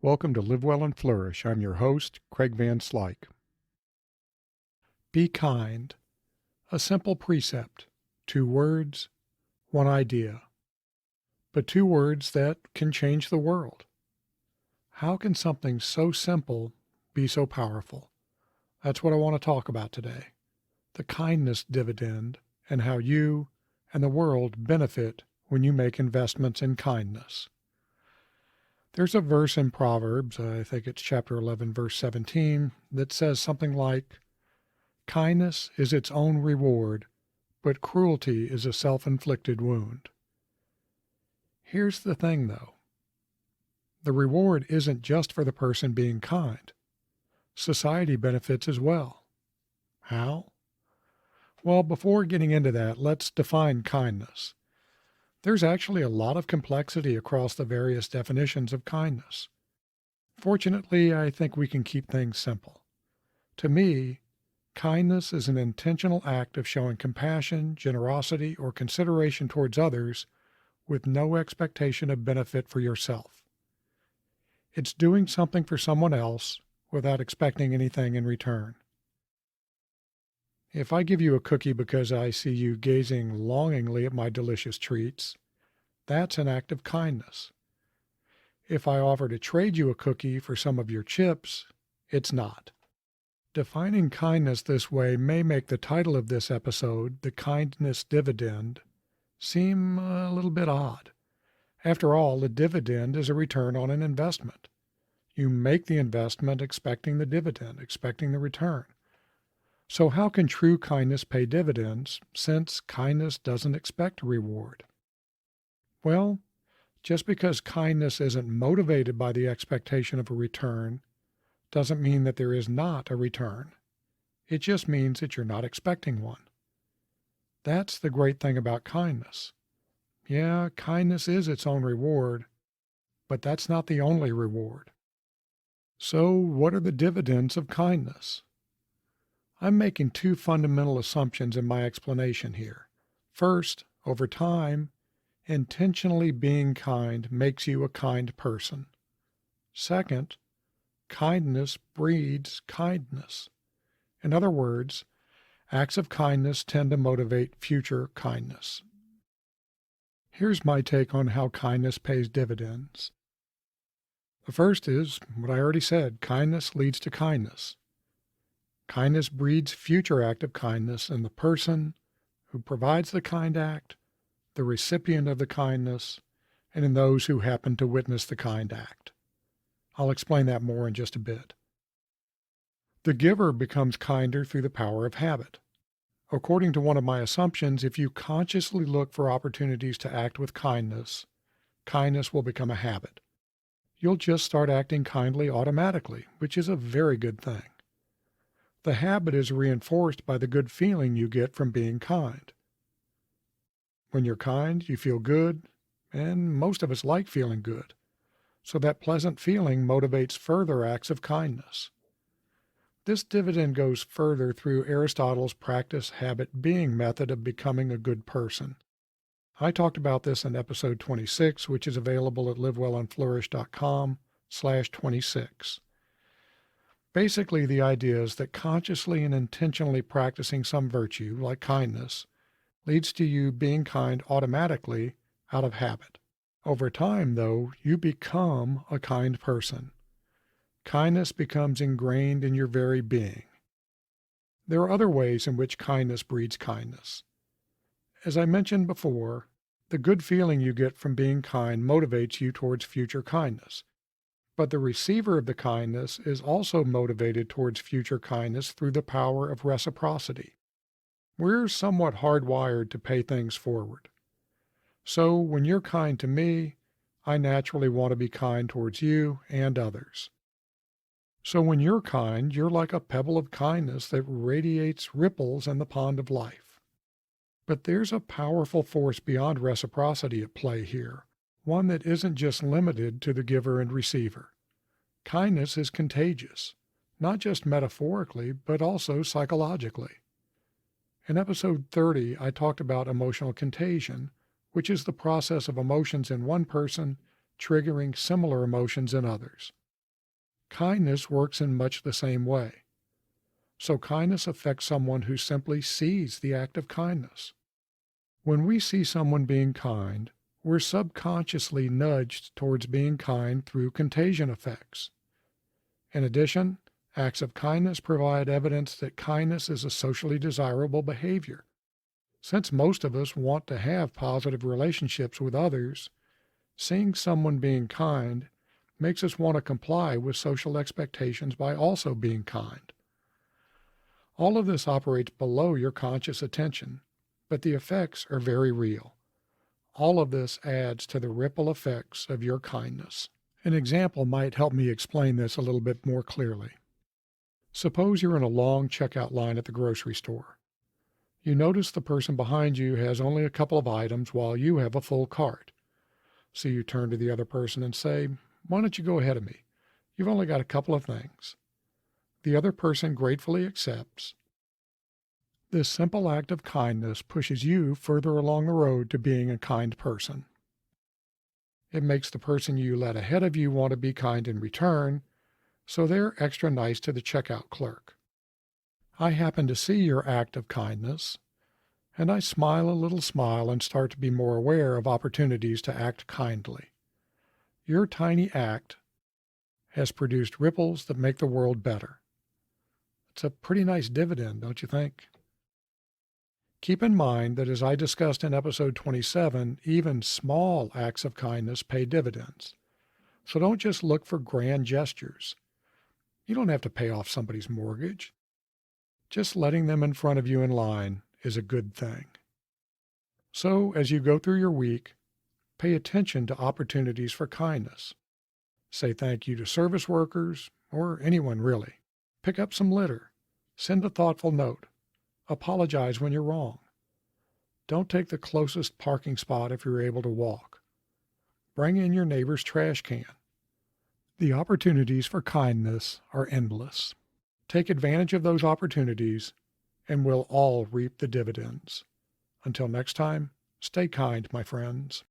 Welcome to Live Well and Flourish. I'm your host, Craig Van Slyke. Be kind. A simple precept. 2 words, 1 idea. But 2 words that can change the world. How can something so simple be so powerful? That's what I want to talk about today. The kindness dividend and how you and the world benefit when you make investments in kindness. There's a verse in Proverbs, I think it's chapter 11, verse 17, that says something like, "Kindness is its own reward, but cruelty is a self-inflicted wound." Here's the thing, though. The reward isn't just for the person being kind. Society benefits as well. How? Well, before getting into that, let's define kindness. There's actually a lot of complexity across the various definitions of kindness. Fortunately, I think we can keep things simple. To me, kindness is an intentional act of showing compassion, generosity, or consideration towards others with no expectation of benefit for yourself. It's doing something for someone else without expecting anything in return. If I give you a cookie because I see you gazing longingly at my delicious treats, that's an act of kindness. If I offer to trade you a cookie for some of your chips, it's not. Defining kindness this way may make the title of this episode, The Kindness Dividend, seem a little bit odd. After all, a dividend is a return on an investment. You make the investment expecting the dividend, expecting the return. So how can true kindness pay dividends, since kindness doesn't expect a reward? Well, just because kindness isn't motivated by the expectation of a return doesn't mean that there is not a return. It just means that you're not expecting one. That's the great thing about kindness. Yeah, kindness is its own reward, but that's not the only reward. So what are the dividends of kindness? I'm making 2 fundamental assumptions in my explanation here. First, over time, intentionally being kind makes you a kind person. Second, kindness breeds kindness. In other words, acts of kindness tend to motivate future kindness. Here's my take on how kindness pays dividends. The first is what I already said, kindness leads to kindness. Kindness breeds future act of kindness in the person who provides the kind act, the recipient of the kindness, and in those who happen to witness the kind act. I'll explain that more in just a bit. The giver becomes kinder through the power of habit. According to one of my assumptions, if you consciously look for opportunities to act with kindness, kindness will become a habit. You'll just start acting kindly automatically, which is a very good thing. The habit is reinforced by the good feeling you get from being kind. When you're kind, you feel good, and most of us like feeling good. So that pleasant feeling motivates further acts of kindness. This dividend goes further through Aristotle's practice habit being method of becoming a good person. I talked about this in episode 26, which is available at livewellandflourish.com/26. Basically, the idea is that consciously and intentionally practicing some virtue, like kindness, leads to you being kind automatically out of habit. Over time, though, you become a kind person. Kindness becomes ingrained in your very being. There are other ways in which kindness breeds kindness. As I mentioned before, the good feeling you get from being kind motivates you towards future kindness. But the receiver of the kindness is also motivated towards future kindness through the power of reciprocity. We're somewhat hardwired to pay things forward. So when you're kind to me, I naturally want to be kind towards you and others. So when you're kind, you're like a pebble of kindness that radiates ripples in the pond of life. But there's a powerful force beyond reciprocity at play here, one that isn't just limited to the giver and receiver. Kindness is contagious, not just metaphorically, but also psychologically. In episode 30, I talked about emotional contagion, which is the process of emotions in one person triggering similar emotions in others. Kindness works in much the same way. So kindness affects someone who simply sees the act of kindness. When we see someone being kind, we're subconsciously nudged towards being kind through contagion effects. In addition, acts of kindness provide evidence that kindness is a socially desirable behavior. Since most of us want to have positive relationships with others, seeing someone being kind makes us want to comply with social expectations by also being kind. All of this operates below your conscious attention, but the effects are very real. All of this adds to the ripple effects of your kindness. An example might help me explain this a little bit more clearly. Suppose you're in a long checkout line at the grocery store. You notice the person behind you has only a couple of items while you have a full cart. So you turn to the other person and say, "Why don't you go ahead of me? You've only got a couple of things." The other person gratefully accepts. This simple act of kindness pushes you further along the road to being a kind person. It makes the person you let ahead of you want to be kind in return, so they're extra nice to the checkout clerk. I happen to see your act of kindness, and I smile a little smile and start to be more aware of opportunities to act kindly. Your tiny act has produced ripples that make the world better. It's a pretty nice dividend, don't you think? Keep in mind that, as I discussed in episode 27, even small acts of kindness pay dividends. So don't just look for grand gestures. You don't have to pay off somebody's mortgage. Just letting them in front of you in line is a good thing. So as you go through your week, pay attention to opportunities for kindness. Say thank you to service workers, or anyone really. Pick up some litter. Send a thoughtful note. Apologize when you're wrong. Don't take the closest parking spot if you're able to walk. Bring in your neighbor's trash can. The opportunities for kindness are endless. Take advantage of those opportunities, and we'll all reap the dividends. Until next time, stay kind, my friends.